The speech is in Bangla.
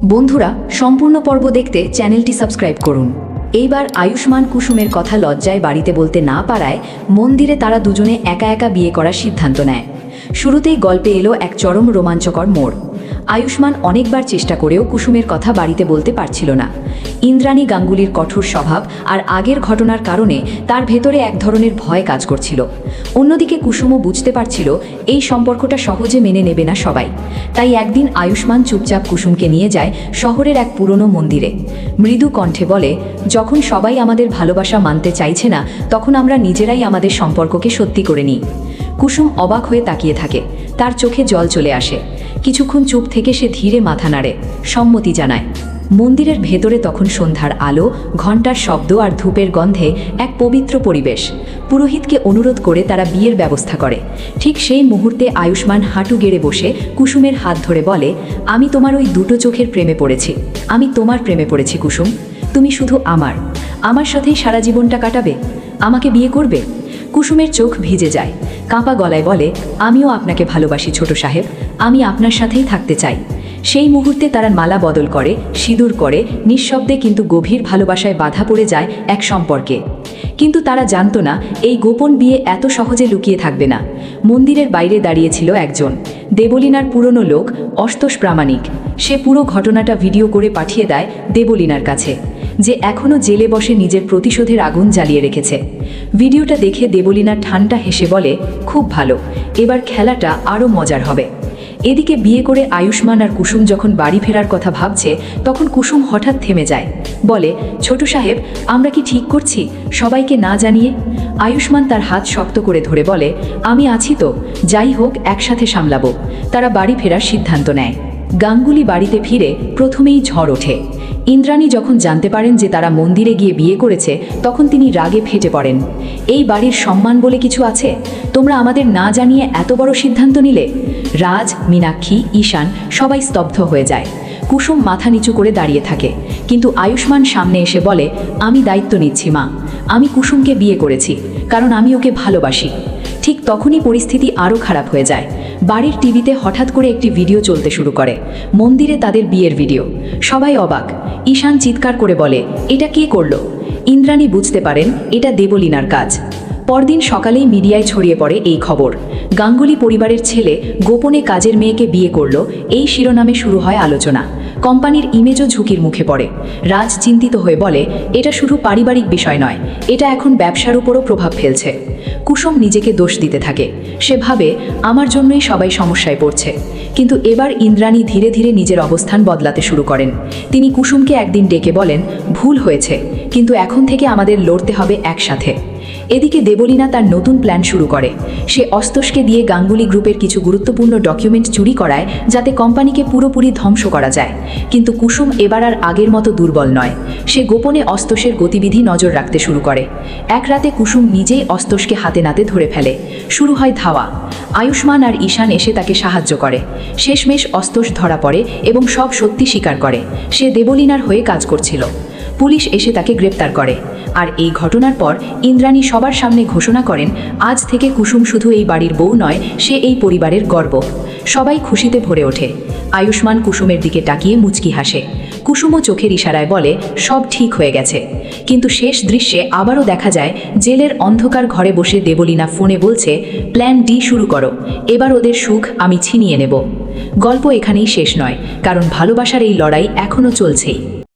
বন্ধুরা, সম্পূর্ণ পর্ব দেখতে চ্যানেলটি সাবস্ক্রাইব করুন। এইবার আয়ুষ্মান কুসুমের কথা লজ্জায় বাড়িতে বলতে না পারায় মন্দিরে তারা দুজনে একা একা বিয়ে করার সিদ্ধান্ত নেয়। শুরুতেই গল্পে এলো এক চরম রোমাঞ্চকর মোড়। আয়ুষ্মান অনেকবার চেষ্টা করেও কুসুমের কথা বাড়িতে বলতে পারছিল না। ইন্দ্রাণী গাঙ্গুলির কঠোর স্বভাব আর আগের ঘটনার কারণে তার ভেতরে এক ধরনের ভয় কাজ করছিল। অন্যদিকে কুসুমও বুঝতে পারছিল এই সম্পর্কটা সহজে মেনে নেবে না সবাই। তাই একদিন আয়ুষ্মান চুপচাপ কুসুমকে নিয়ে যায় শহরের এক পুরনো মন্দিরে। মৃদু কণ্ঠে বলে, যখন সবাই আমাদের ভালোবাসা মানতে চাইছে না, তখন আমরা নিজেরাই আমাদের সম্পর্ককে সত্যি করে নিই। কুসুম অবাক হয়ে তাকিয়ে থাকে, তার চোখে জল চলে আসে। কিছুক্ষণ চুপ থেকে সে ধীরে মাথা নাড়ে, সম্মতি জানায়। মন্দিরের ভেতরে তখন সন্ধ্যার আলো, ঘণ্টার শব্দ আর ধূপের গন্ধে এক পবিত্র পরিবেশ। পুরোহিতকে অনুরোধ করে তারা বিয়ের ব্যবস্থা করে। ঠিক সেই মুহূর্তে আয়ুষ্মান হাঁটু গেড়ে বসে কুসুমের হাত ধরে বলে, আমি তোমার ওই দুটো চোখের প্রেমে পড়েছি। আমি তোমার প্রেমে পড়েছি কুসুম। তুমি শুধু আমার সাথেই সারা জীবনটা কাটাবে। আমাকে বিয়ে করবে? কুসুমের চোখ ভিজে যায়, কাঁপা গলায় বলে, আমিও আপনাকে ভালোবাসি ছোট সাহেব, আমি আপনার সাথেই থাকতে চাই। সেই মুহূর্তে তারা মালা বদল করে, সিঁদুর করে, নিঃশব্দে কিন্তু গভীর ভালোবাসায় বাধা পড়ে যায় এক সম্পর্কে। কিন্তু তারা জানত না এই গোপন বিয়ে এত সহজে লুকিয়ে থাকবে না। মন্দিরের বাইরে দাঁড়িয়েছিল একজন, দেবলীনার পুরনো লোক, অস্তোষ প্রামাণিক। সে পুরো ঘটনাটা ভিডিও করে পাঠিয়ে দেয় দেবলীনার কাছে, যে এখনও জেলে বসে নিজের প্রতিশোধের আগুন জ্বালিয়ে রেখেছে। ভিডিওটা দেখে দেবলীনা ঠান্ডা হেসে বলে, খুব ভালো, এবার খেলাটা আরও মজার হবে। এদিকে বিয়ে করে আয়ুষ্মান আর কুসুম যখন বাড়ি ফেরার কথা ভাবছে, তখন কুসুম হঠাৎ থেমে যায়, বলে, ছোট সাহেব, আমরা কি ঠিক করছি সবাইকে না জানিয়ে? আয়ুষ্মান তার হাত শক্ত করে ধরে বলে, আমি আছি তো, যাই হোক একসাথে সামলাবো। তারা বাড়ি ফেরার সিদ্ধান্ত নেয়। গাঙ্গুলি বাড়িতে ফিরে প্রথমেই ঝড় ওঠে। ইন্দ্রাণী যখন জানতে পারেন যে তারা মন্দিরে গিয়ে বিয়ে করেছে, তখন তিনি রাগে ফেটে পড়েন। এই বাড়ির সম্মান বলে কিছু আছে? তোমরা আমাদের না জানিয়ে এত বড় সিদ্ধান্ত নিলে? রাজ, মীনাক্ষী, ঈশান সবাই স্তব্ধ হয়ে যায়। কুসুম মাথা নিচু করে দাঁড়িয়ে থাকে, কিন্তু আয়ুষ্মান সামনে এসে বলে, আমি দায়িত্ব নিচ্ছি মা। আমি কুসুমকে বিয়ে করেছি কারণ আমি ওকে ভালোবাসি। ঠিক তখনই পরিস্থিতি আরও খারাপ হয়ে যায়। বাড়ির টিভিতে হঠাৎ করে একটি ভিডিও চলতে শুরু করে, মন্দিরে তাদের বিয়ের ভিডিও। সবাই অবাক। ঈশান চিৎকার করে বলে, এটা কে করলো? ইন্দ্রাণী বুঝতে পারেন এটা দেবলীনার কাজ। পরদিন সকালেই মিডিয়ায় ছড়িয়ে পড়ে এই খবর, গাঙ্গুলি পরিবারের ছেলে গোপনে কাজের মেয়েকে বিয়ে করলো। এই শিরোনামে শুরু হয় আলোচনা। কোম্পানির ইমেজও ঝুঁকির মুখে পড়ে। রাজ চিন্তিত হয়ে বলে, এটা শুধু পারিবারিক বিষয় নয়, এটা এখন ব্যবসার উপরও প্রভাব ফেলছে। কুসুম নিজেকে দোষ দিতে থাকে। সে ভাবে, আমার জন্যই সবাই সমস্যায় পড়ছে। কিন্তু এবার ইন্দ্রাণী ধীরে ধীরে নিজের অবস্থান বদলাতে শুরু করেন। তিনি কুসুমকে একদিন ডেকে বলেন, ভুল হয়েছে, কিন্তু এখন থেকে আমাদের লড়তে হবে একসাথে। এদিকে দেবলীনা তার নতুন প্ল্যান শুরু করে। সে অস্তোষকে দিয়ে গাঙ্গুলি গ্রুপের কিছু গুরুত্বপূর্ণ ডকুমেন্ট চুরি করায়, যাতে কোম্পানিকে পুরোপুরি ধ্বংস করা যায়। কিন্তু কুসুম এবার আর আগের মতো দুর্বল নয়। সে গোপনে অস্তোষের গতিবিধি নজর রাখতে শুরু করে। এক রাতে কুসুম নিজেই অস্তোষকে হাতে নাতে ধরে ফেলে। শুরু হয় ধাওয়া। আয়ুষ্মান আর ঈশান এসে তাকে সাহায্য করে। শেষমেশ অস্তোষ ধরা পড়ে এবং সব সত্যি স্বীকার করে, সে দেবলীনার হয়ে কাজ করছিল। পুলিশ এসে তাকে গ্রেপ্তার করে। আর এই ঘটনার পর ইন্দ্রাণী সবার সামনে ঘোষণা করেন, আজ থেকে কুসুম শুধু এই বাড়ির বউ নয়, সে এই পরিবারের গর্ব। সবাই খুশিতে ভরে ওঠে। আয়ুষ্মান কুসুমের দিকে তাকিয়ে মুচকি হাসে। কুসুমও চোখের ইশারায় বলে, সব ঠিক হয়ে গেছে। কিন্তু শেষ দৃশ্যে আবারও দেখা যায় জেলের অন্ধকার ঘরে বসে দেবলীনা ফোনে বলছে, প্ল্যান ডি শুরু করো, এবার ওদের সুখ আমি ছিনিয়ে নেব। গল্প এখানেই শেষ নয়, কারণ ভালোবাসার এই লড়াই এখনও চলছেই।